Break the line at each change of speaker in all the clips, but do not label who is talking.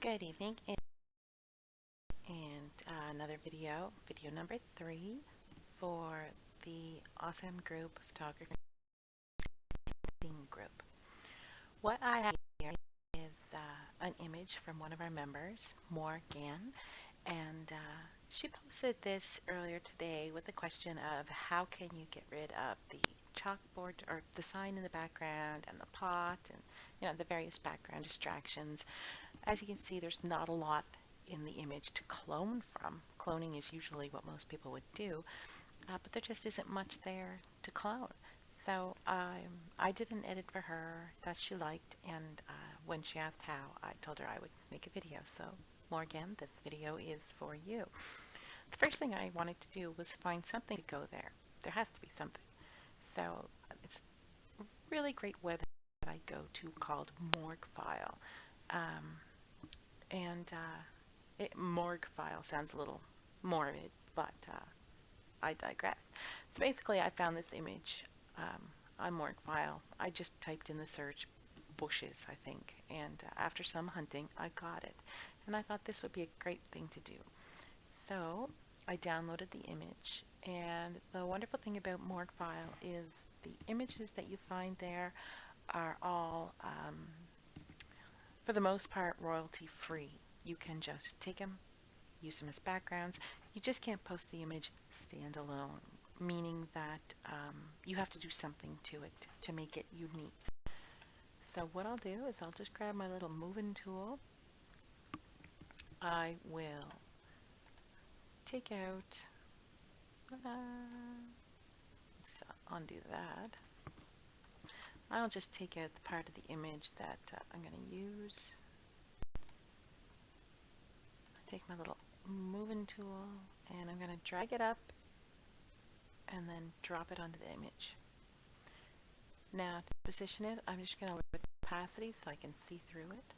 Good evening, and another video number 3 for the awesome group photography theme group. What I have here is an image from one of our members, Mor Gan, and she posted this earlier today with the question of how can you get rid of the chalkboard or the sign in the background and the pot and the various background distractions. As you can see, there's not a lot in the image to clone from. Cloning is usually what most people would do, but there just isn't much there to clone. So I did an edit for her that she liked, and when she asked how, I told her I would make a video. So Mor Gan, this video is for you. The first thing I wanted to do was find something to go there. There has to be something. So it's a really great website that I go to called Morgfile. Um, and morgue file sounds a little morbid, but I digress. So basically, I found this image on morgue file. I just typed in the search bushes, I think, and after some hunting, I got it. And I thought this would be a great thing to do. So I downloaded the image, and the wonderful thing about morgue file is the images that you find there are all for the most part, royalty free. You can just take them, use them as backgrounds. You just can't post the image standalone, meaning that you have to do something to it to make it unique. So what I'll do is I'll just grab my little moving tool. I will take out, let's undo that. I'll just take out the part of the image that I'm going to use. Take my little moving tool and I'm going to drag it up and then drop it onto the image. Now to position it, I'm just going to lower the opacity so I can see through it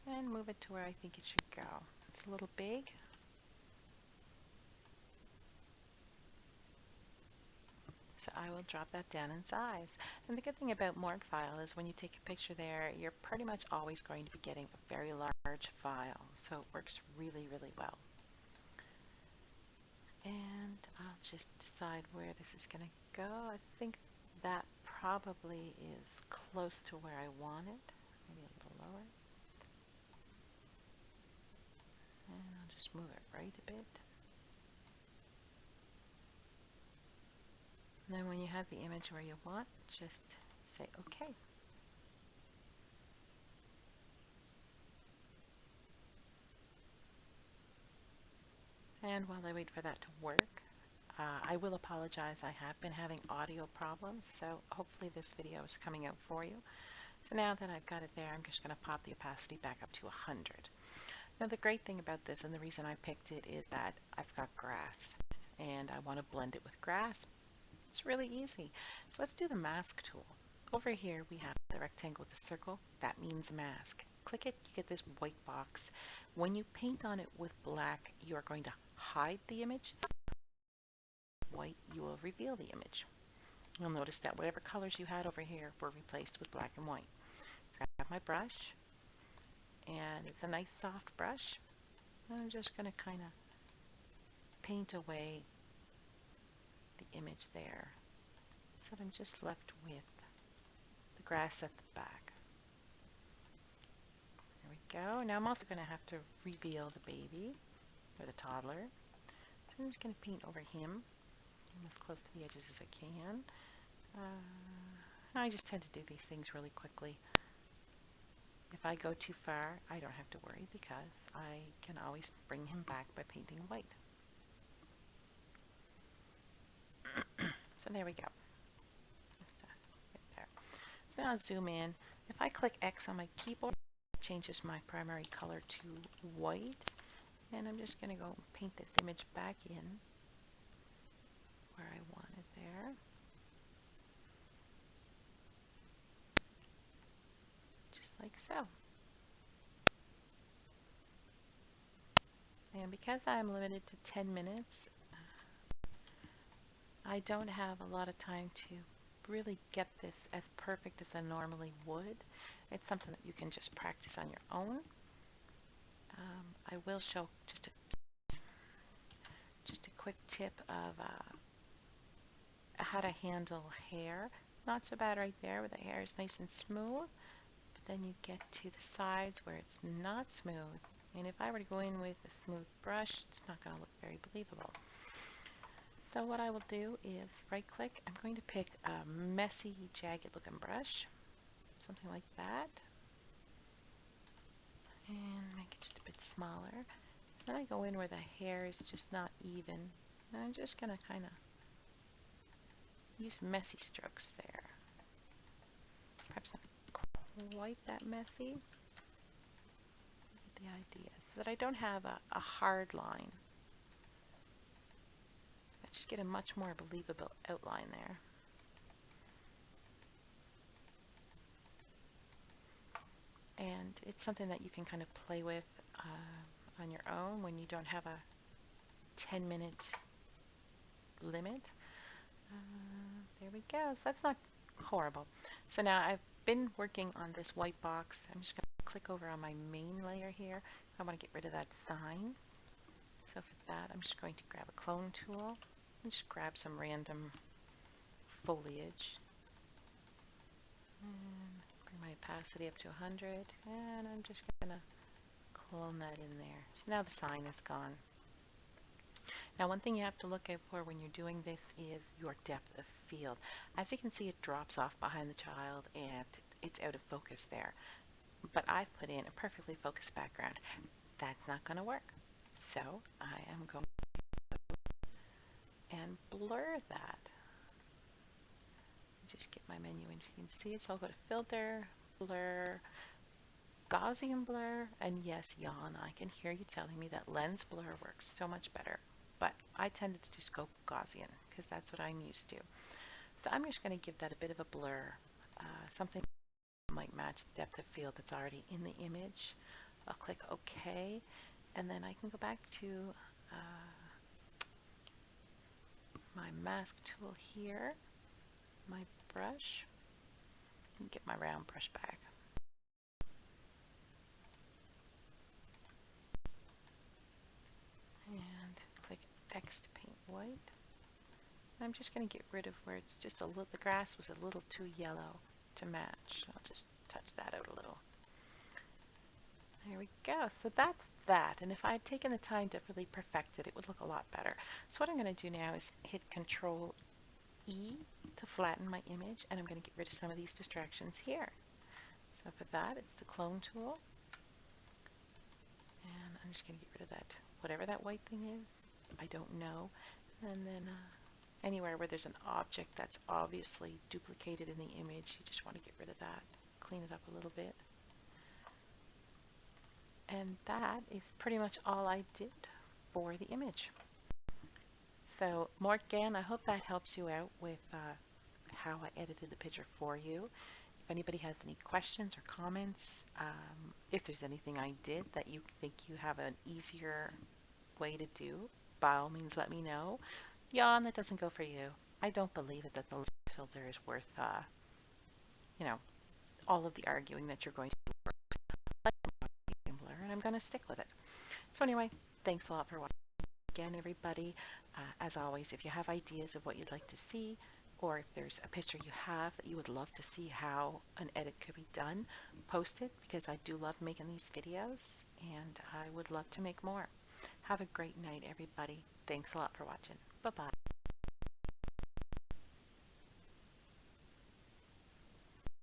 and move it to where I think it should go. It's a little big. So I will drop that down in size. And the good thing about morgue file is when you take a picture there, you're pretty much always going to be getting a very large file. So it works really, really well. And I'll just decide where this is going to go. I think that probably is close to where I want it. Maybe a little lower. And I'll just move it right a bit. And then when you have the image where you want, just say OK. And while I wait for that to work, I will apologize. I have been having audio problems, so hopefully this video is coming out for you. So now that I've got it there, I'm just going to pop the opacity back up to 100. Now the great thing about this, and the reason I picked it, is that I've got grass, and I want to blend it with grass. It's really easy. So let's do the mask tool. Over here we have the rectangle with the circle. That means mask. Click it, you get this white box. When you paint on it with black, you are going to hide the image. White, you will reveal the image. You'll notice that whatever colors you had over here were replaced with black and white. So I have my brush, and it's a nice soft brush. I'm just going to kind of paint away the image there. So I'm just left with the grass at the back. There we go. Now I'm also going to have to reveal the baby, or the toddler. So I'm just going to paint over him. I'm as close to the edges as I can. I just tend to do these things really quickly. If I go too far, I don't have to worry because I can always bring him back by painting white. So there we go. Just right there. So now I'll zoom in. If I click X on my keyboard, it changes my primary color to white. And I'm just going to go paint this image back in where I want it there. Just like so. And because I'm limited to 10 minutes, I don't have a lot of time to really get this as perfect as I normally would. It's something that you can just practice on your own. I will show just a quick tip of how to handle hair. Not so bad right there where the hair is nice and smooth, but then you get to the sides where it's not smooth. And if I were to go in with a smooth brush, it's not going to look very believable. So what I will do is right click. I'm going to pick a messy, jagged looking brush, something like that, and make it just a bit smaller. Then I go in where the hair is just not even, and I'm just going to kind of use messy strokes there. Perhaps not quite that messy. The idea so that I don't have a hard line. I just get a much more believable outline there. And it's something that you can kind of play with on your own when you don't have a 10-minute limit. There we go. So that's not horrible. So now I've been working on this white box. I'm just going to click over on my main layer here. I want to get rid of that sign. So for that, I'm just going to grab a clone tool and just grab some random foliage. And bring my opacity up to 100. And I'm just going to clone that in there. So now the sign is gone. Now one thing you have to look out for when you're doing this is your depth of field. As you can see, it drops off behind the child and it's out of focus there. But I've put in a perfectly focused background. That's not going to work. So I am going and blur that. Just get my menu and you can see it. So I'll go to filter, blur, Gaussian blur, and yes, Jan, I can hear you telling me that lens blur works so much better. But I tended to just go Gaussian because that's what I'm used to. So I'm just going to give that a bit of a blur, something that might match the depth of field that's already in the image. I'll click OK, and then I can go back to my mask tool here, my brush, and get my round brush back. And click X to paint white. I'm just going to get rid of where it's just a little, the grass was a little too yellow to match. I'll just touch that out a little. There we go. So that's that. And if I had taken the time to really perfect it, it would look a lot better. So what I'm going to do now is hit Control E to flatten my image, and I'm going to get rid of some of these distractions here. So for that, it's the clone tool. And I'm just going to get rid of that, whatever that white thing is, I don't know. And then anywhere where there's an object that's obviously duplicated in the image, you just want to get rid of that, clean it up a little bit. And that is pretty much all I did for the image. So Mor Gan, I hope that helps you out with how I edited the picture for you. If anybody has any questions or comments, if there's anything I did that you think you have an easier way to do, by all means let me know. Jan, that doesn't go for you. I don't believe it that the filter is worth, you know, all of the arguing that you're going to do, and I'm going to stick with it. So anyway, thanks a lot for watching again, everybody. As always, if you have ideas of what you'd like to see, or if there's a picture you have that you would love to see how an edit could be done, post it, because I do love making these videos, and I would love to make more. Have a great night, everybody. Thanks a lot for watching. Bye-bye.